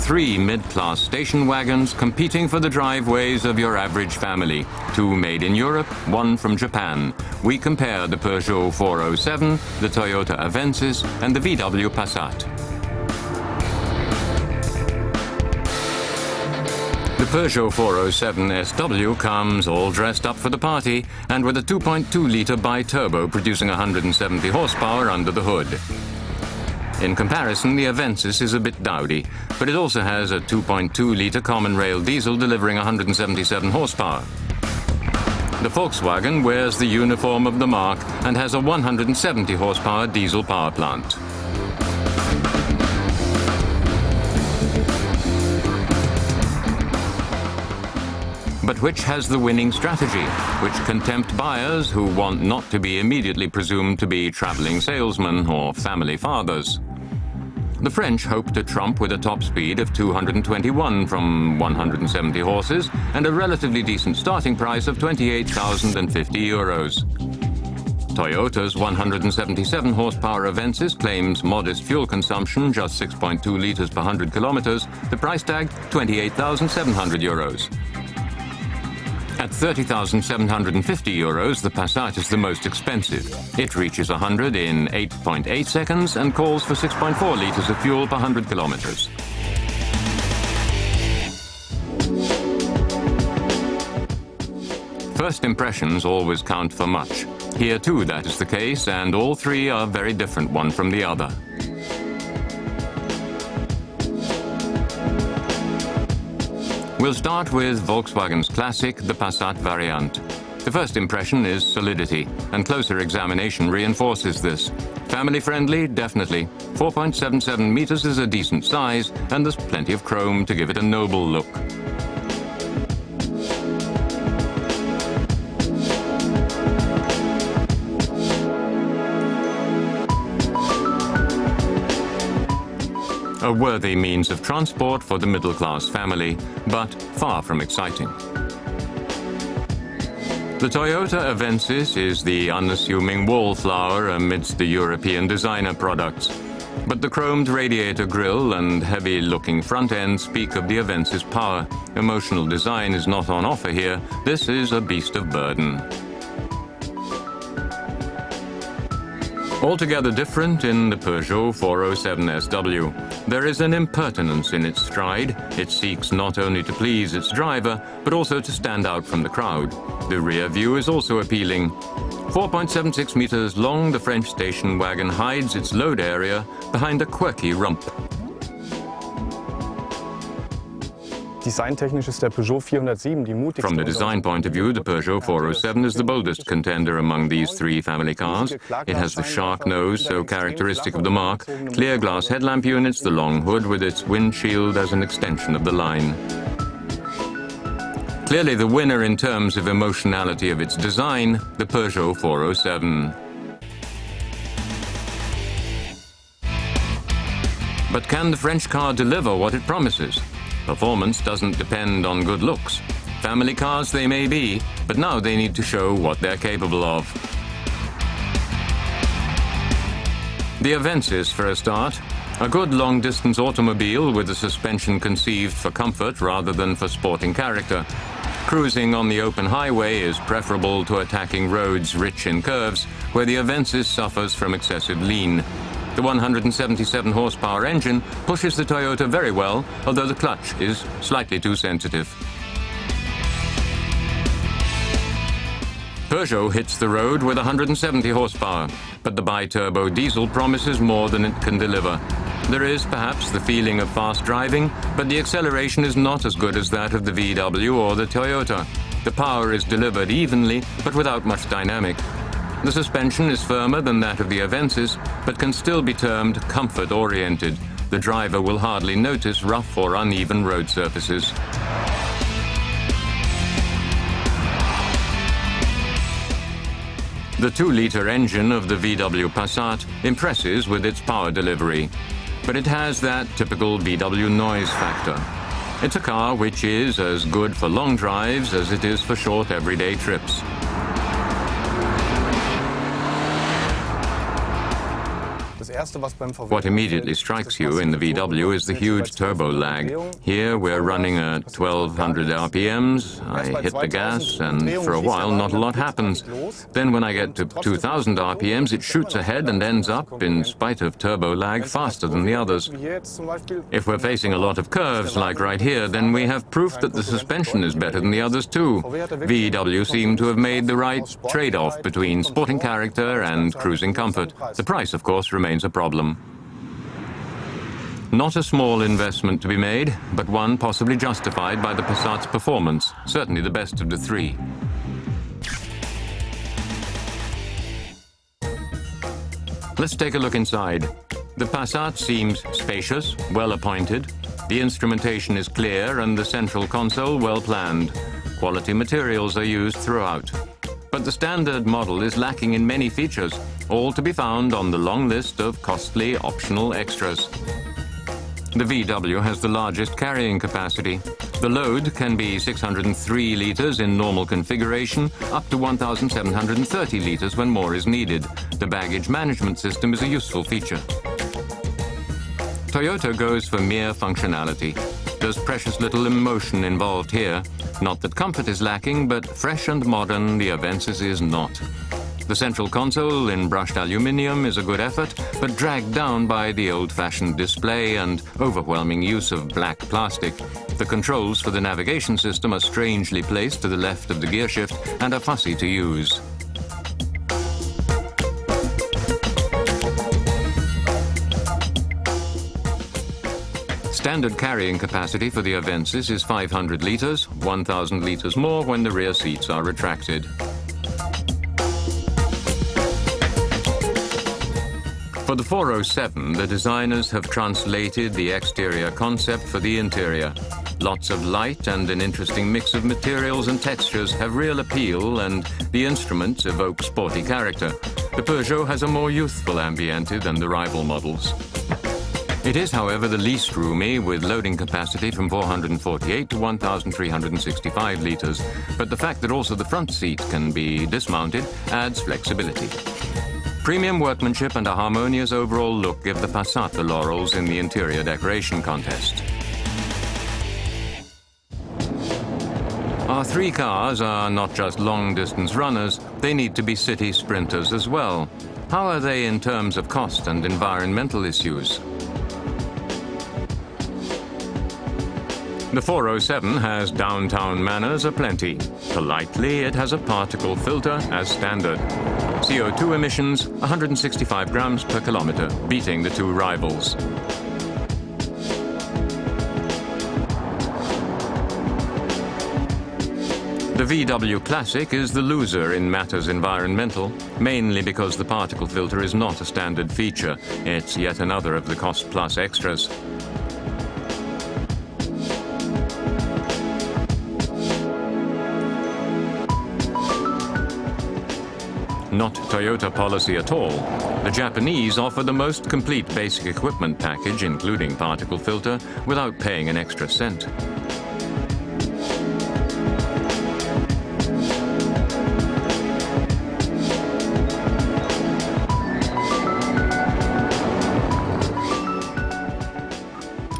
3 mid-class station wagons competing for the driveways of your average family. 2 made in Europe, 1 from Japan. We compare the Peugeot 407, the Toyota Avensis, and the VW Passat. The Peugeot 407 SW comes all dressed up for the party and with a 2.2-litre bi-turbo producing 170 horsepower under the hood. In comparison, the Avensis is a bit dowdy, but it also has a 2.2-litre common rail diesel delivering 177 horsepower. The Volkswagen wears the uniform of the marque and has a 170 horsepower diesel power plant. But which has the winning strategy? Which can tempt buyers who want not to be immediately presumed to be traveling salesmen or family fathers? The French hope to trump with a top speed of 221 from 170 horses and a relatively decent starting price of €28,050. Toyota's 177 horsepower Avensis claims modest fuel consumption, just 6.2 litres per 100 kilometers, the price tag €28,700. At €30,750, the Passat is the most expensive. It reaches 100 in 8.8 seconds and calls for 6.4 litres of fuel per 100 kilometers. First impressions always count for much. Here too that is the case, and all three are very different one from the other. We'll start with Volkswagen's classic, the Passat variant. The first impression is solidity, and closer examination reinforces this. Family-friendly, definitely. 4.77 meters is a decent size, and there's plenty of chrome to give it a noble look. A worthy means of transport for the middle-class family, but far from exciting. The Toyota Avensis is the unassuming wallflower amidst the European designer products. But the chromed radiator grille and heavy-looking front end speak of the Avensis' power. Emotional design is not on offer here. This is a beast of burden. Altogether different in the Peugeot 407 SW. There is an impertinence in its stride. It seeks not only to please its driver, but also to stand out from the crowd. The rear view is also appealing. 4.76 meters long, the French station wagon hides its load area behind a quirky rump. From the design point of view, the Peugeot 407 is the boldest contender among these three family cars. It has the shark nose, so characteristic of the marque, clear glass headlamp units, the long hood with its windshield as an extension of the line. Clearly the winner in terms of emotionality of its design, the Peugeot 407. But can the French car deliver what it promises? Performance doesn't depend on good looks. Family cars they may be, but now they need to show what they're capable of. The Avensis, for a start. A good long-distance automobile with a suspension conceived for comfort rather than for sporting character. Cruising on the open highway is preferable to attacking roads rich in curves, where the Avensis suffers from excessive lean. The 177 horsepower engine pushes the Toyota very well, although the clutch is slightly too sensitive. Peugeot hits the road with 170 horsepower, but the bi-turbo diesel promises more than it can deliver. There is perhaps the feeling of fast driving, but the acceleration is not as good as that of the VW or the Toyota. The power is delivered evenly, but without much dynamic. The suspension is firmer than that of the Avensis, but can still be termed comfort-oriented. The driver will hardly notice rough or uneven road surfaces. The 2-litre engine of the VW Passat impresses with its power delivery, but it has that typical VW noise factor. It's a car which is as good for long drives as it is for short everyday trips. What immediately strikes you in the VW is the huge turbo lag. Here we're running at 1200 RPMs, I hit the gas, and for a while not a lot happens. Then when I get to 2000 RPMs, it shoots ahead and ends up, in spite of turbo lag, faster than the others. If we're facing a lot of curves, like right here, then we have proof that the suspension is better than the others too. VW seem to have made the right trade-off between sporting character and cruising comfort. The price, of course, remains a problem. Not a small investment to be made, but one possibly justified by the Passat's performance, certainly the best of the three. Let's take a look inside. The Passat seems spacious, well appointed. The instrumentation is clear and the central console well planned. Quality materials are used throughout. But the standard model is lacking in many features, all to be found on the long list of costly optional extras. The VW has the largest carrying capacity. The load can be 603 litres in normal configuration, up to 1,730 litres when more is needed. The baggage management system is a useful feature. Toyota goes for mere functionality. There's precious little emotion involved here. Not that comfort is lacking, but fresh and modern, the Avensis is not. The central console in brushed aluminium is a good effort, but dragged down by the old-fashioned display and overwhelming use of black plastic. The controls for the navigation system are strangely placed to the left of the gearshift and are fussy to use. Standard carrying capacity for the Avensis is 500 litres, 1,000 litres more when the rear seats are retracted. For the 407, the designers have translated the exterior concept for the interior. Lots of light and an interesting mix of materials and textures have real appeal, and the instruments evoke sporty character. The Peugeot has a more youthful ambiente than the rival models. It is, however, the least roomy, with loading capacity from 448 to 1,365 litres. But the fact that also the front seat can be dismounted adds flexibility. Premium workmanship and a harmonious overall look give the Passat the laurels in the interior decoration contest. Our three cars are not just long-distance runners, they need to be city sprinters as well. How are they in terms of cost and environmental issues? The 407 has downtown manners aplenty. Politely, it has a particle filter as standard. CO2 emissions, 165 grams per kilometre, beating the two rivals. The VW Classic is the loser in matters environmental, mainly because the particle filter is not a standard feature. It's yet another of the cost-plus extras. Not Toyota policy at all. The Japanese offer the most complete basic equipment package, including particle filter, without paying an extra cent.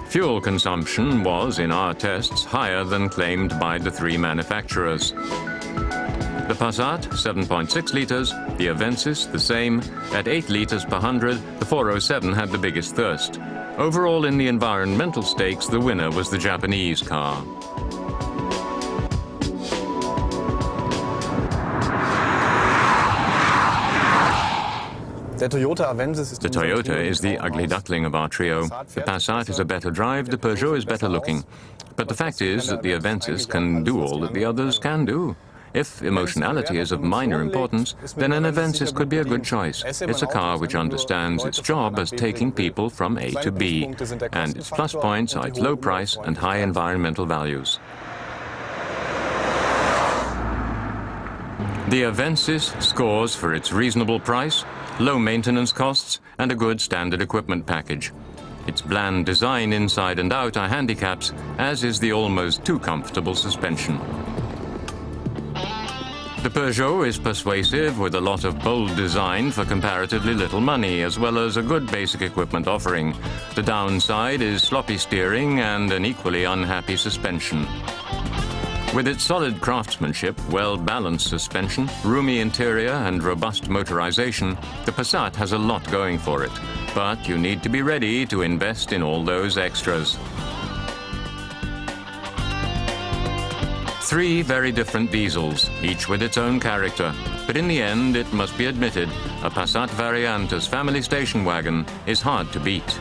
Fuel consumption was, in our tests, higher than claimed by the three manufacturers. The Passat, 7.6 litres, the Avensis, the same. At 8 litres per 100, the 407 had the biggest thirst. Overall, in the environmental stakes, the winner was the Japanese car. The Toyota is the ugly duckling of our trio. The Passat is a better drive, the Peugeot is better looking. But the fact is that the Avensis can do all that the others can do. If emotionality is of minor importance, then an Avensis could be a good choice. It's a car which understands its job as taking people from A to B, and its plus points are its low price and high environmental values. The Avensis scores for its reasonable price, low maintenance costs, and a good standard equipment package. Its bland design inside and out are handicaps, as is the almost too comfortable suspension. The Peugeot is persuasive with a lot of bold design for comparatively little money, as well as a good basic equipment offering. The downside is sloppy steering and an equally unhappy suspension. With its solid craftsmanship, well-balanced suspension, roomy interior and robust motorization, the Passat has a lot going for it. But you need to be ready to invest in all those extras. Three very different diesels, each with its own character. But in the end, it must be admitted, a Passat Variant as family station wagon is hard to beat.